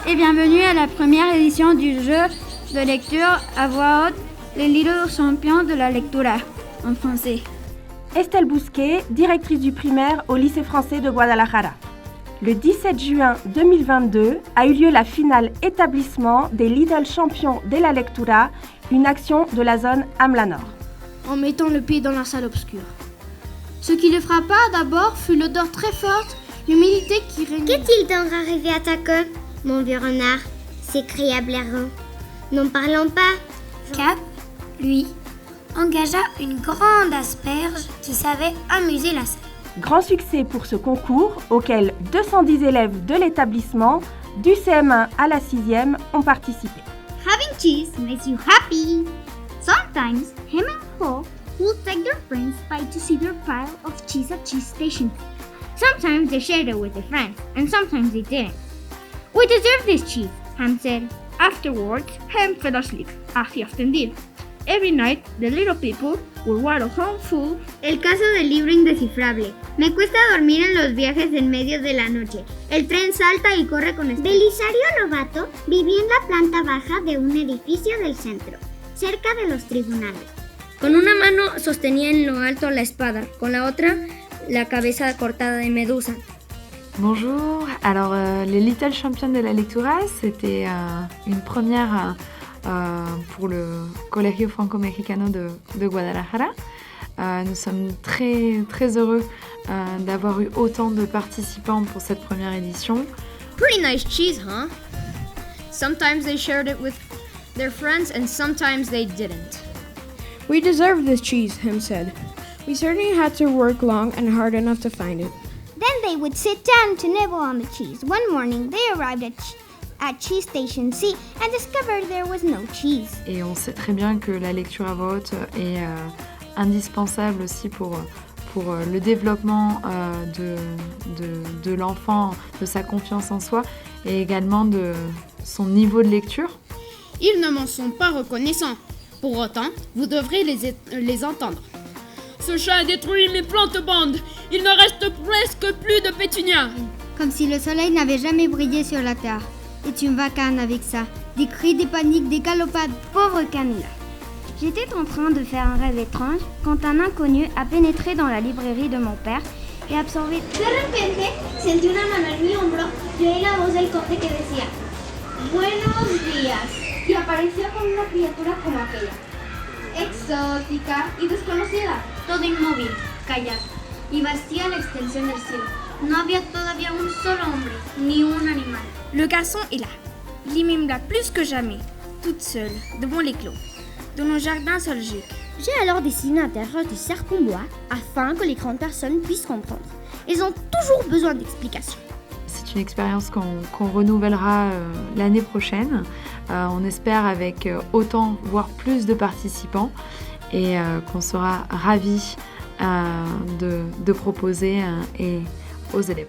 et bienvenue à la première édition du jeu de lecture à voix haute, les Little Champions de la Lectura, en français. Estelle Bousquet, directrice du primaire au lycée français de Guadalajara. Le 17 juin 2022 a eu lieu la finale établissement des Little Champions de la Lectura, une action de la zone Amla Nord. En mettant le pied dans la salle obscure. Ce qui le frappa d'abord fut l'odeur très forte, l'humidité qui régnait. Qu'est-il donc arrivé à ta côte, mon vieux renard s'écria Blaireau. N'en parlons pas. Cap, lui, engagea une grande asperge qui savait amuser la salle. Grand succès pour ce concours auquel 210 élèves de l'établissement, du CM1 à la 6e, ont participé. Having cheese makes you happy. Sometimes, him and Paul will take their friends by to see their pile of cheese at cheese station. Sometimes they shared it with their friends, and sometimes they didn't. We deserve this cheese, Ham said. Afterwards, Ham fell asleep, as he often did. Every night, the little people would waddle home full. El caso del libro indescifrable. Me cuesta dormir en los viajes en medio de la noche. El tren salta y corre con estrés. Belisario Lobato vivía en la planta baja de un edificio del centro, cerca de los tribunales. Con una mano sostenía en lo alto la espada, con la otra la cabeza cortada de Medusa. Bonjour, alors les Little Champions de la Lectura, c'était une première pour le Colegio Franco-Mexicano de Guadalajara. Nous sommes très, très heureux d'avoir eu autant de participants pour cette première édition. Pretty nice cheese, huh? Sometimes they shared it with their friends and sometimes they didn't. We deserve this cheese, Him said. We certainly had to work long and hard enough to find it. Then they would sit down to nibble on the cheese. One morning, they arrived at Cheese Station C and discovered there was no cheese. Et on sait très bien que la lecture à voix haute est indispensable aussi pour le développement de l'enfant, de sa confiance en soi et également de son niveau de lecture. Ils ne m'en sont pas reconnaissants. Pour autant, vous devrez les entendre. Ce chat a détruit mes plantes-bandes. Il ne reste presque plus de pétunias. Comme si le soleil n'avait jamais brillé sur la terre. Et tu me vacanes avec ça. Des cris, des paniques, des galopades. Pauvre Camilla. J'étais en train de faire un rêve étrange quand un inconnu a pénétré dans la librairie de mon père et absorbé. De repente, sentí una mano en mi hombro y oí la voz del conde que decía: Buenos días. Y apareció con una criatura como aquella, exótica y desconocida. Todo inmóvil, callado, y vacía la extensión del cielo. No había todavía un solo hombre, ni un animal. Le garçon est là. Il mime plus que jamais, toute seule, devant les clos, dans nos jardins zoologiques. J'ai alors dessiné l'intérieur du cercle-en-bois afin que les grandes personnes puissent comprendre. Ils ont toujours besoin d'explications. C'est une expérience qu'on renouvellera l'année prochaine. On espère avec autant, voire plus de participants et qu'on sera ravis de proposer aux élèves.